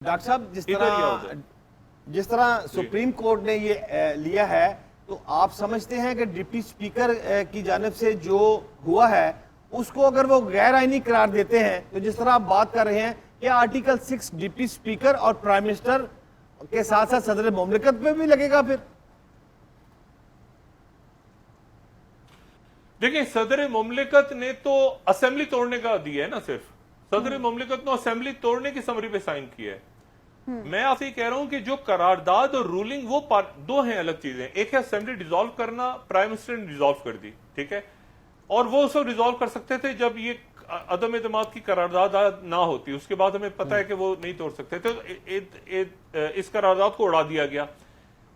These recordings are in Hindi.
डॉक्टर साहब जिस तरह सुप्रीम कोर्ट ने ये लिया है, तो आप समझते हैं कि डिप्टी स्पीकर की जानिब से जो हुआ है उसको अगर वो गैर आईनी करार देते हैं, तो जिस तरह आप बात कर रहे हैं कि आर्टिकल 6 डिप्टी स्पीकर और प्राइम मिनिस्टर के साथ साथ सदर मुमलिकत पे भी लगेगा? फिर देखिए, सदर मुमलिकत ने तो असेंबली तोड़ने का दिया है ना, सिर्फ सदर मुमलिकत ने असेंबली तोड़ने की समरी पे साइन किया है। मैं आपसे ये कह रहा हूं कि जो करारदाद और रूलिंग वो दो हैं अलग चीजें। एक है असेंबली डिसॉल्व करना, प्राइम मिनिस्टर ने डिसॉल्व कर दी, ठीक है, और वो उसको डिसॉल्व कर सकते थे जब ये अदम एतमाद की करारदाद ना होती। उसके बाद हमें पता है कि वो नहीं तोड़ सकते थे, तो इस करारदाद को उड़ा दिया गया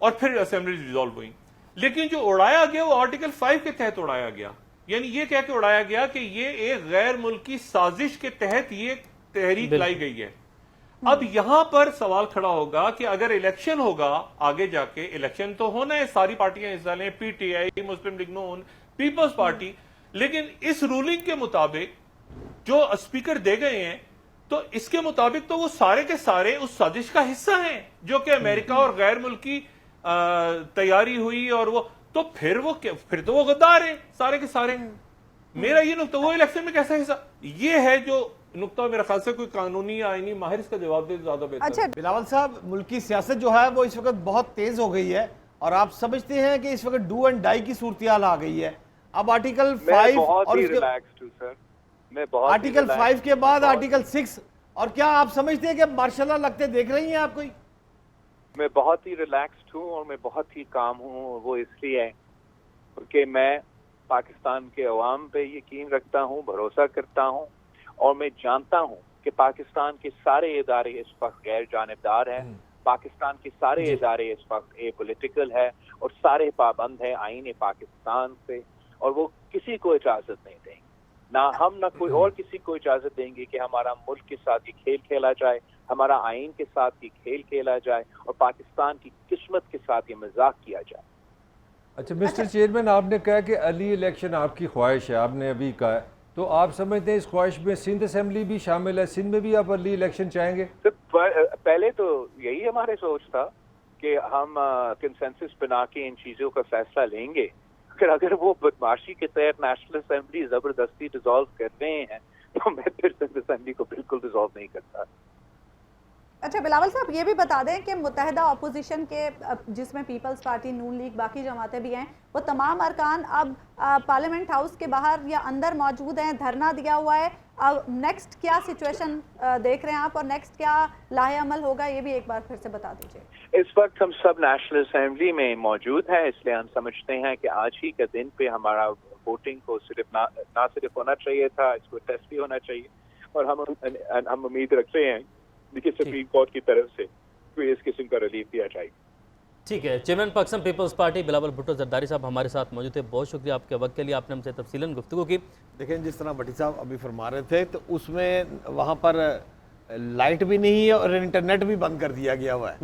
और फिर असेंबली डिसॉल्व हुई। लेकिन जो उड़ाया गया वो आर्टिकल 5 के तहत उड़ाया गया, यानी ये कह के उड़ाया गया कि ये एक गैर मुल्की साजिश के तहत ये तहरीक लाई गई है। अब यहां पर सवाल खड़ा होगा कि अगर इलेक्शन होगा आगे जाके, इलेक्शन तो होना है, सारी पार्टियां हिस्सा लें, पीटीआई, मुस्लिम लीग नून, पीपल्स पार्टी, लेकिन इस रूलिंग के मुताबिक जो स्पीकर दे गए हैं, तो इसके मुताबिक तो वो सारे के सारे उस साजिश का हिस्सा हैं जो कि अमेरिका और गैर मुल्की तैयारी हुई, और वो तो फिर तो वो गद्दार है सारे के सारे। मेरा ये नुकता, वो इलेक्शन में कैसा हिस्सा, ये है जो नुकता मेरा ख्याल से कोई कानूनी या आईनी माहिर इसका जवाब दे ज्यादा बेहतर। अच्छा बिलावल साहब, मुल्की सियासत जो है वो इस वक्त बहुत तेज हो गई है और आप समझते हैं कि इस वक्त डू एंड डाई की सूरत हाल आ गई है। अब आर्टिकल 5 और आर्टिकल 5 के बाद आर्टिकल 6, और क्या आप समझते हैं कि मार्शल लगते देख रही हैं आप कोई? मैं बहुत ही रिलैक्स्ड हूँ और मैं बहुत ही काम हूँ। वो इसलिए क्योंकि मैं पाकिस्तान के अवाम पे यकीन रखता हूँ, भरोसा करता हूँ, और मैं जानता हूँ कि पाकिस्तान के सारे इदारे इस वक्त गैर जानिबदार हैं। पाकिस्तान के सारे इदारे इस वक्त एपॉलिटिकल है और सारे पाबंद है आईन पाकिस्तान से, और वो किसी को इजाजत नहीं देंगे, ना हम ना कोई और किसी को इजाजत देंगे कि हमारा मुल्क के साथ ये खेल खेला जाए, हमारा आईन के साथ ये खेल खेला जाए, और पाकिस्तान की किस्मत के साथ ये मजाक किया जाए। अच्छा मिस्टर चेयरमैन, आपने कहा कि अली इलेक्शन आपकी ख्वाहिश है, आपने अभी कहा, तो आप समझते हैं इस ख्वाहिश में सिंध असेंबली भी शामिल है? सिंध में भी आप अली इलेक्शन चाहेंगे? तो पहले तो यही हमारे सोच था कि हम कंसेंसस बना के इन चीजों का फैसला लेंगे। अगर वो बदमाशी के तहत नेशनल असेंबली जबरदस्ती डिसॉल्व कर रहे हैं, तो मैं फिर सिंध असेंबली को बिल्कुल डिसॉल्व नहीं करता। अच्छा बिलावल साहब, ये भी बता दें कि मुत्तहिदा अपोजिशन के, जिसमें पीपल्स पार्टी, नून लीग, बाकी जमातें भी हैं, वो तमाम अरकान अब पार्लियामेंट हाउस के बाहर या अंदर मौजूद हैं, धरना दिया हुआ है। अब नेक्स्ट क्या सिचुएशन देख रहे हैं आप, और नेक्स्ट क्या लाहे अमल होगा, ये भी एक बार फिर से बता दीजिए। इस वक्त हम सब नेशनल असेंबली में मौजूद हैं, इसलिए हम समझते हैं कि आज ही के दिन पे हमारा वोटिंग को सिर्फ ना सिर्फ होना चाहिए था, इसको टेस्ट भी होना चाहिए, और हम उम्मीद रखते हैं कि सुप्रीम कोर्ट की तरफ से कोई इस किस्म का रिलीफ दिया जाए। ठीक है, chairman Pakistan Peoples Party Bilawal Bhutto Zardari साहब हमारे साथ मौजूद थे। बहुत शुक्रिया आपके वक्त के लिए, आपने हमसे तफसीलन गुफ्तगू की। देखें, जिस तरह भट्टी साहब अभी फरमा रहे थे, तो उसमें वहाँ पर लाइट भी नहीं है और इंटरनेट भी बंद कर दिया गया हुआ है,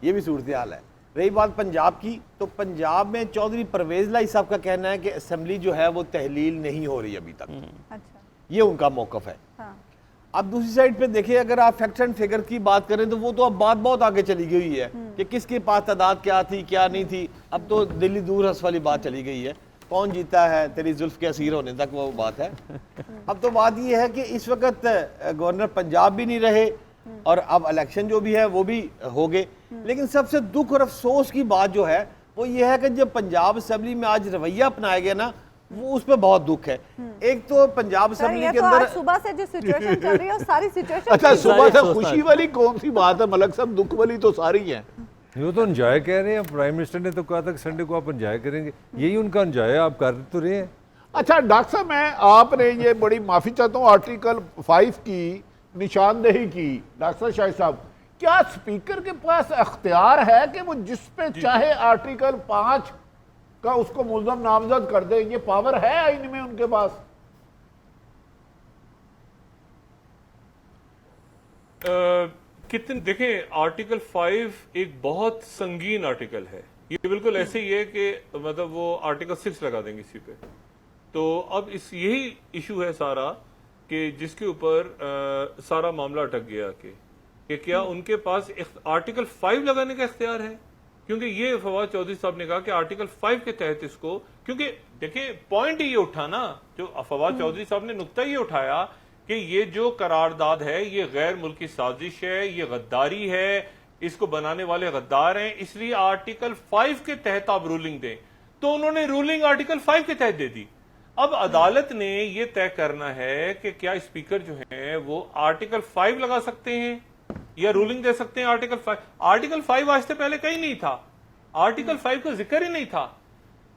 ये भी सूरत हाल है। रही बात पंजाब की, तो पंजाब में चौधरी परवेज लाई साहब का कहना है कि असेंबली जो है वो तहलील नहीं हो रही अभी तक। अच्छा, ये उनका मौकफ है। हाँ। अब दूसरी साइड पे देखिए, अगर आप फैक्ट एंड फिगर की बात करें तो वो तो अब बात बहुत आगे चली गई है कि किसके पास तादाद क्या थी क्या नहीं थी। अब तो दिल्ली दूर हंस वाली बात चली गई है, कौन जीता है तेरी जुल्फ के असीर होने तक वो बात है। अब तो बात ये है कि इस वक्त गवर्नर पंजाब भी नहीं रहे और अब इलेक्शन जो भी है वो भी हो गए। लेकिन सबसे दुख और अफसोस की बात जो है वो ये है कि जब पंजाब असेंबली में आज रवैया अपनाया गया ना, वो उस पर बहुत दुख है। एक तो पंजाब असेंबली के अंदर सुबह से जो सिचुएशन चल रही है, सारी सिचुएशन अच्छा, सुबह से खुशी वाली कौन सी बात है मलक साहब? दुख वाली तो सारी है। वो तो एंजॉय कह रहे हैं, प्राइम मिनिस्टर ने तो कहा था कि संडे को आप एंजॉय करेंगे, यही उनका एंजॉय है, आप कर तो रहे हैं। अच्छा डॉक्टर साहब, मैं आपने ये बड़ी माफी चाहता हूँ आर्टिकल 5 की निशानदेही की। डॉक्टर शाहिद साहब, क्या स्पीकर के पास अख्तियार है कि वो जिस पे चाहे आर्टिकल 5 का उसको मुल्ज़म नामजद कर दे? ये पावर है आईन में उनके पास? कितने देखें, आर्टिकल 5 एक बहुत संगीन आर्टिकल है। ये बिल्कुल ऐसे ही है कि मतलब वो आर्टिकल 6 लगा देंगे इसी पे। तो अब यही इशू है सारा कि जिसके ऊपर सारा मामला अटक गया कि कि क्या उनके पास आर्टिकल 5 लगाने का इख्तियार है, क्योंकि ये फवाद चौधरी साहब ने कहा कि आर्टिकल 5 के तहत इसको, क्योंकि देखिए पॉइंट ये उठा ना, जो फवाद चौधरी साहब ने नुक्ता ये उठाया कि ये जो करारदाद है ये गैर मुल्की साजिश है, ये गद्दारी है, इसको बनाने वाले गद्दार हैं, इसलिए आर्टिकल 5 के तहत आप रूलिंग दें। तो उन्होंने रूलिंग आर्टिकल 5 के तहत दे दी। अब अदालत ने ये तय करना है कि क्या स्पीकर जो है वो आर्टिकल 5 लगा सकते हैं या रूलिंग दे सकते हैं आर्टिकल 5। आर्टिकल 5 आज से पहले कहीं नहीं था, आर्टिकल 5 का जिक्र ही नहीं था।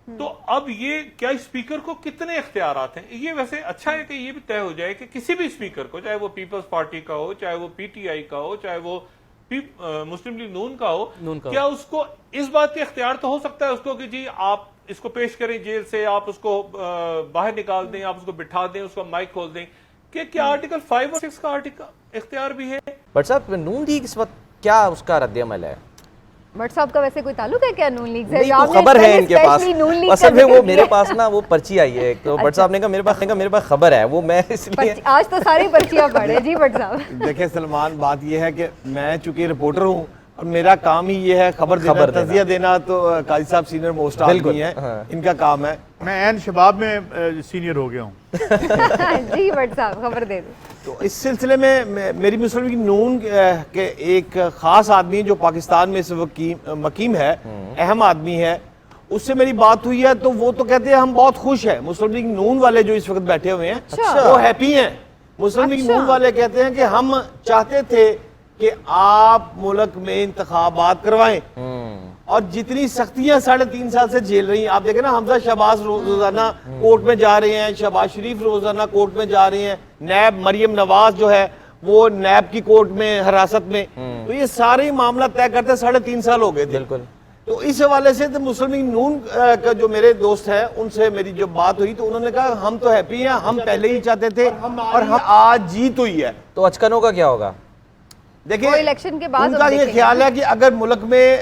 तो अब ये क्या स्पीकर को कितने इख्तियारात हैं, ये वैसे अच्छा है कि ये भी तय हो जाए कि किसी भी स्पीकर को, चाहे वो पीपल्स पार्टी का हो, चाहे वो पीटीआई का हो, चाहे वो मुस्लिम लीग नून का हो, क्या उसको इस बात का इख्तियार तो हो सकता है उसको कि जी आप इसको पेश करें जेल से, आप उसको बाहर निकाल दें, आप उसको बिठा दें, उसको माइक खोल दें, कि क्या आर्टिकल 5 और 6 का आर्टिकल इख्तियार भी है। बट साहब नून लीग इस वक्त क्या उसका रद्द-ए-अमल है? भट्ट साहब का वैसे कोई ताल्लुक है क्या नून लीग से? नहीं, तो खबर है इनके पास, असल में वो मेरे पास ना वो पर्ची आई है, तो भट्ट साहब ने कहा मेरे पास खबर है, वो मैं इसलिए आज तो सारी पर्चियां पढ़े जी भट्ट साहब। देखिए सलमान, बात ये है कि मैं चूंकि रिपोर्टर हूँ और मेरा काम ही ये है खबर देना, तजिया देना, तो काजी साहब सीनियर मोस्ट आदमी हैं, इनका काम है। मैं एन शबाब में सीनियर हो गया हूँ। जी भट्ट साहब खबर दे दो। तो इस सिलसिले में मेरी मुस्लिम लीग नून के एक खास आदमी जो पाकिस्तान में इस वक्त मकीम है, अहम आदमी है, उससे मेरी बात हुई है, तो वो तो कहते हैं हम बहुत खुश हैं। मुस्लिम लीग नून वाले जो इस वक्त बैठे हुए हैं वो हैप्पी हैं। मुस्लिम लीग नून वाले कहते हैं कि हम चाहते थे कि आप मुल्क में इंतखाबात करवाएं, और जितनी सख्तियां 3.5 साल से झेल रही हैं, आप देखें ना, हमजा शहबाज रोजाना कोर्ट में जा रहे हैं, शहबाज शरीफ रोजाना कोर्ट में जा रहे हैं, नैब मरियम नवाज जो है वो नैब की कोर्ट में हिरासत में, तो ये सारे मामला तय करते 3.5 साल हो गए थे। बिल्कुल। तो इस हवाले से तो मुस्लिम लीग नून का जो मेरे दोस्त है उनसे मेरी जो बात हुई, तो उन्होंने कहा हम तो हैप्पी हैं, हम पहले ही चाहते थे और हम आज जीत हुई है। तो अचकनों का क्या होगा? देखिए इलेक्शन के बाद उनका ये ख्याल है कि अगर मुल्क में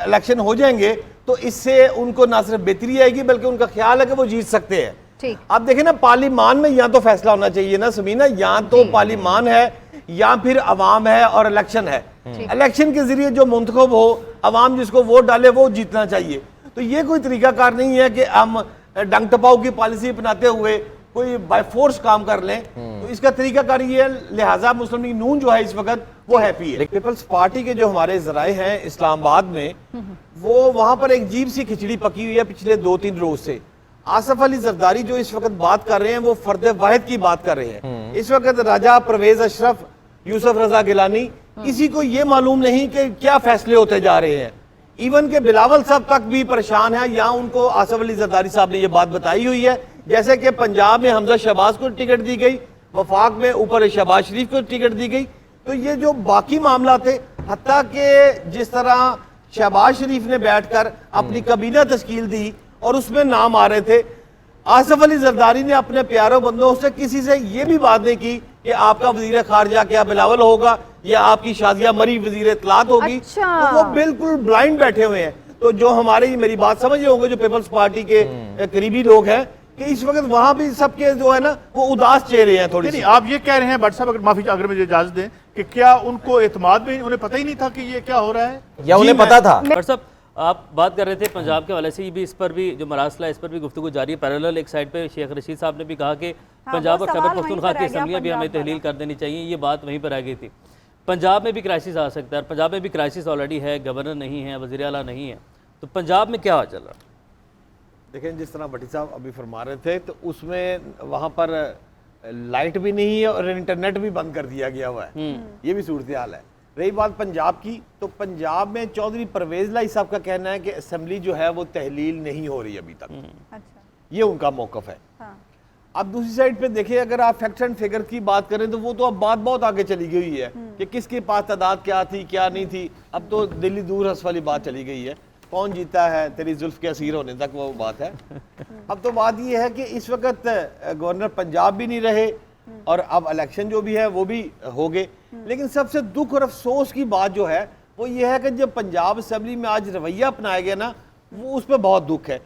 इलेक्शन हो जाएंगे तो इससे उनको ना सिर्फ बेहतरी आएगी, बल्कि उनका ख्याल है कि वो जीत सकते हैं। ठीक। अब देखें ना, पार्लिमान में या तो फैसला होना चाहिए ना समीना, या तो पार्लिमान है या फिर अवाम है और इलेक्शन है। इलेक्शन के जरिए जो मुंतखब हो, अवाम जिसको वोट डाले वो जीतना चाहिए। तो ये कोई तरीकाकार नहीं है कि हम डंग टपाऊ की पॉलिसी अपनाते हुए कोई बाय फोर्स काम कर लें। तो इसका तरीकाकार ये है, लिहाजा मुस्लिम लीग नून जो है इस वक्त वो हैप्पी है। पीपल्स पार्टी के जो हमारे जराए हैं इस्लामाबाद में, वो वहां पर एक अजीब सी खिचड़ी पकी हुई है पिछले 2-3 रोज से। आसफ अली जरदारी जो इस वक्त बात कर रहे हैं वो फर्द वाहिद की बात कर रहे हैं। इस वक्त राजा परवेज अशरफ, यूसुफ रजा गिलानी, किसी को ये मालूम नहीं कि क्या फैसले होते जा रहे हैं। इवन के बिलावल साहब तक भी परेशान है, यहाँ उनको आसफ अली जरदारी साहब ने ये बात बताई हुई है। जैसे कि पंजाब में हमजा शहबाज को टिकट दी गई, वफाक में ऊपर शहबाज शरीफ को टिकट दी गई, तो ये जो बाकी मामला थे, हत्ता कि जिस तरह शहबाज शरीफ ने बैठकर अपनी कबीना तश्कील दी और उसमें नाम आ रहे थे, आसफ अली जरदारी ने अपने प्यारों बंदों से किसी से ये भी बात नहीं की कि आपका वजीर खारजा क्या बिलावल होगा या आपकी शाजिया मरी वजीर इत्तलात होगी। अच्छा। तो वो बिल्कुल ब्लाइंड बैठे हुए हैं। तो जो हमारे, मेरी बात समझ रहे होंगे जो पीपल्स पार्टी के करीबी लोग हैं, कि इस वक्त वहां भी सबके जो है ना वो उदास चेहरे हैं थोड़ी सी। आप ये कह रहे हैं भट्ट साहब, अगर माफी अगर मुझे इजाजत दें, कि क्या उनको एतमाद में उन्हें पता ही नहीं था कि ये क्या हो रहा है, या उन्हें पता था? भट्ट साहब आप बात कर रहे थे पंजाब के हवाले से भी, इस पर भी जो मरासला है इस पर भी गुफ्तगू जारी है। पैरेलल एक साइड पे शेख रशीद साहब ने भी कहा कि पंजाब और खैबर पख्तूनख्वा की असम्बलियाँ भी हमें तहलील कर देनी चाहिए, ये बात वहीं पर आ गई थी। पंजाब में भी क्राइसिस आ सकता है, और पंजाब में भी क्राइसिस ऑलरेडी है, गवर्नर नहीं है, वज़ीर आला नहीं है, तो पंजाब में क्या चल रहा है? देखें, जिस तरह भट्टी साहब अभी फरमा रहे थे, तो उसमें वहाँ पर लाइट भी नहीं है और इंटरनेट भी बंद कर दिया गया हुआ है, ये भी सूरत हाल है। रही बात पंजाब की, तो पंजाब में चौधरी परवेज लाई साहब का कहना है कि असेंबली जो है वो तहलील नहीं हो रही अभी तक। अच्छा। ये उनका मौकफ है। हाँ। अब दूसरी साइड पे देखिए, अगर आप फैक्ट एंड फिगर की बात करें तो वो तो अब बात बहुत आगे चली गई है कि किसके पास तादाद क्या थी क्या नहीं थी। अब तो दिल्ली दूर हंस वाली बात चली गई है, कौन जीता है तेरी जुल्फ के असीर होने तक वो बात है। अब तो बात ये है कि इस वक्त गवर्नर पंजाब भी नहीं रहे और अब इलेक्शन जो भी है वो भी हो गए। लेकिन सबसे दुख और अफसोस की बात जो है वो ये है कि जब पंजाब असेंबली में आज रवैया अपनाया गया ना, वो उस पर बहुत दुख है।